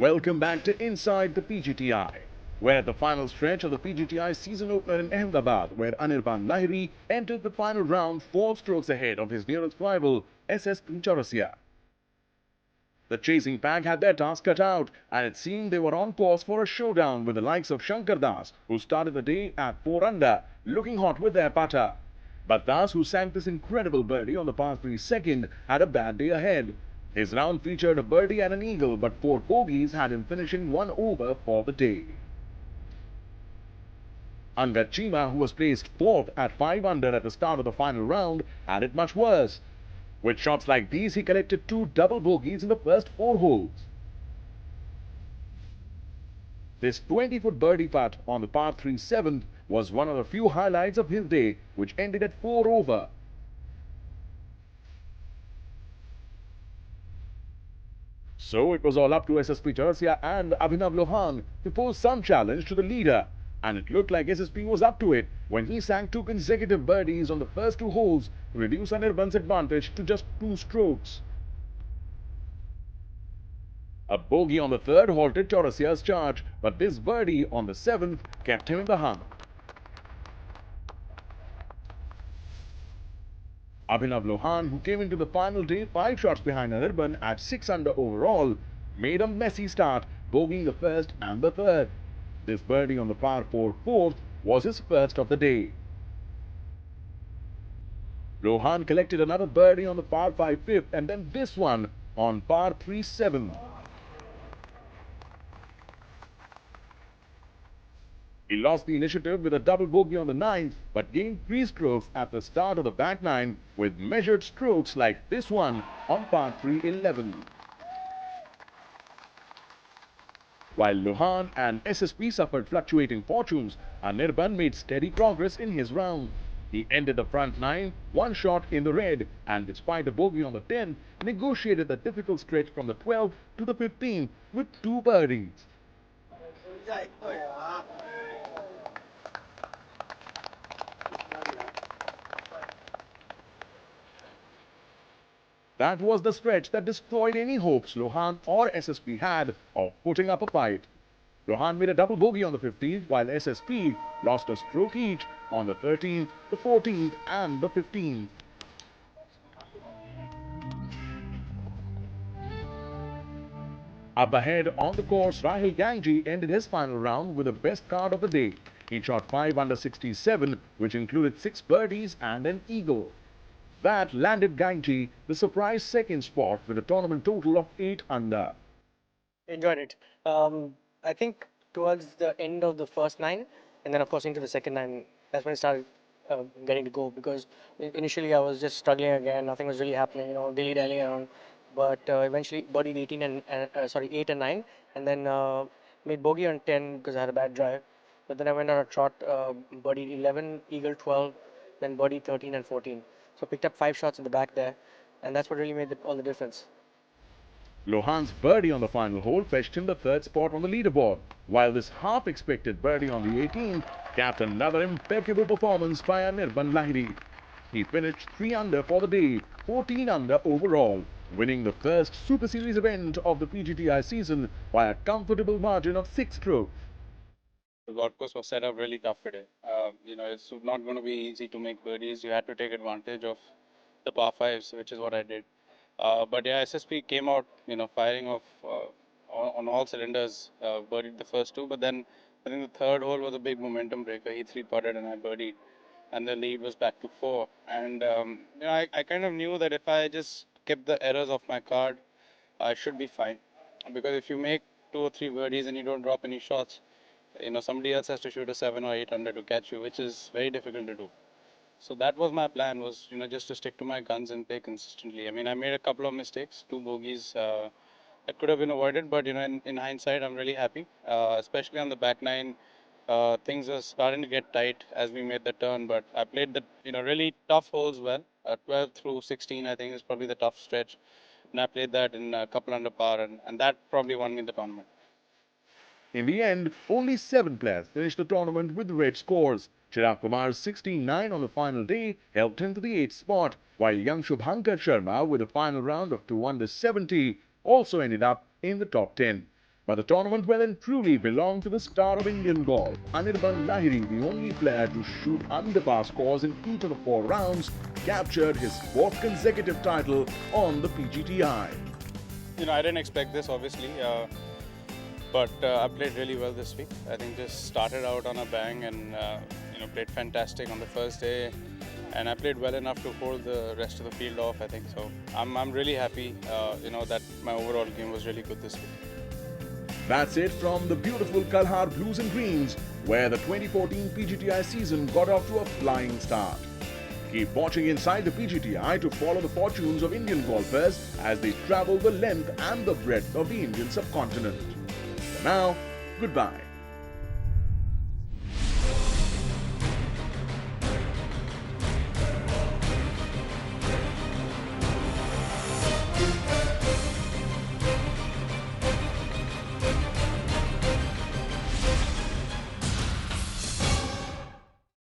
Welcome back to Inside the PGTI. We're at the final stretch of the PGTI season opener in Ahmedabad, where Lahiri entered the final round 4 strokes ahead of his nearest rival, SSP Chaurasia. The chasing pack had their task cut out, and it seemed they were on course for a showdown with the likes of Shankar Das, who started the day at 4 under, looking hot with their putter. But Das, who sank this incredible birdie on the par 3 second, had a bad day ahead. His round featured a birdie and an eagle, but 4 bogeys had him finishing 1 over for the day. Angad Chima, who was placed 4th at 5 under at the start of the final round, had it much worse. With shots like these, he collected 2 double bogeys in the first 4 holes. This 20-foot birdie putt on the par 3 7th was one of the few highlights of his day, which ended at 4 over. So it was all up to SSP Chaurasia and Abhinav Lohan to pose some challenge to the leader, and it looked like SSP was up to it when he sank 2 consecutive birdies on the first 2 holes to reduce Anirban's advantage to just 2 strokes. A bogey on the 3rd halted Chaurasia's charge, but this birdie on the 7th kept him in the hunt. Abhinav Lohan, who came into the final day 5 shots behind Anirban at 6 under overall, made a messy start, bogeying the 1st and the 3rd. This birdie on the par 4 4th was his first of the day. Lohan collected another birdie on the par 5 5th and then this one on par 3 7th. He lost the initiative with a double bogey on the 9th, but gained 3 strokes at the start of the back 9 with measured strokes like this one on par 3 11. While Lohan and SSP suffered fluctuating fortunes, Anirban made steady progress in his round. He ended the front 9 1 shot in the red, and despite a bogey on the 10th, negotiated the difficult stretch from the 12th to the 15th with 2 birdies. That was the stretch that destroyed any hopes Lohan or SSP had of putting up a fight. Lohan made a double bogey on the 15th, while SSP lost a stroke each on the 13th, the 14th and the 15th. Up ahead on the course, Rahul Gangji ended his final round with the best card of the day. He shot 5 under 67, which included 6 birdies and an eagle. That landed Gangji the surprise 2nd spot with a tournament total of 8 under. Enjoyed it. I think towards the end of the first 9, and then of course into the second 9, that's when it started getting to go, because initially I was just struggling again. Nothing was really happening, dilly-dallying around. But eventually birdied 18 and 8 and 9, and then made bogey on 10 because I had a bad drive. But then I went on a trot, birdied 11, eagle 12, then birdied 13 and 14. So picked up 5 shots in the back there, and that's what really made all the difference. Lohan's birdie on the final hole fetched him the 3rd spot on the leaderboard, while this half-expected birdie on the 18th capped another impeccable performance by Anirban Lahiri. He finished 3 under for the day, 14 under overall, winning the first Super Series event of the PGTI season by a comfortable margin of 6 strokes. The golf course was set up really tough today. It's not going to be easy to make birdies. You had to take advantage of the par 5s, which is what I did. But yeah, SSP came out, firing off on all cylinders, birdied the first 2. But then I think the 3rd hole was a big momentum breaker. He 3-putted and I birdied. And the lead was back to 4. And, I kind of knew that if I just kept the errors off my card, I should be fine. Because if you make 2 or 3 birdies and you don't drop any shots, somebody else has to shoot a 7 or 8 under to catch you, which is very difficult to do. So that was my plan, was, just to stick to my guns and play consistently. I mean, I made a couple of mistakes, 2 bogeys that could have been avoided, but, in hindsight, I'm really happy, especially on the back 9. Things are starting to get tight as we made the turn, but I played the, really tough holes well. 12 through 16, I think, is probably the tough stretch. And I played that in a couple under par, and that probably won me the tournament. In the end, only 7 players finished the tournament with red scores. Chirag Kumar's 16-9 on the final day helped him to the 8th spot, while young Shubhankar Sharma, with a final round of 2 under 70, also ended up in the top 10. But the tournament well and truly belonged to the star of Indian golf, Ahmedabad Lahiri, the only player to shoot under par scores in each of the 4 rounds, captured his 4th consecutive title on the PGTI. I didn't expect this, obviously, but I played really well this week. I think just started out on a bang and played fantastic on the first day, and I played well enough to hold the rest of the field off. I think so. I'm really happy, that my overall game was really good this week. That's it from the beautiful Kalhaar Blues and Greens, where the 2014 PGTI season got off to a flying start. Keep watching inside the PGTI to follow the fortunes of Indian golfers as they travel the length and the breadth of the Indian subcontinent. For now, goodbye.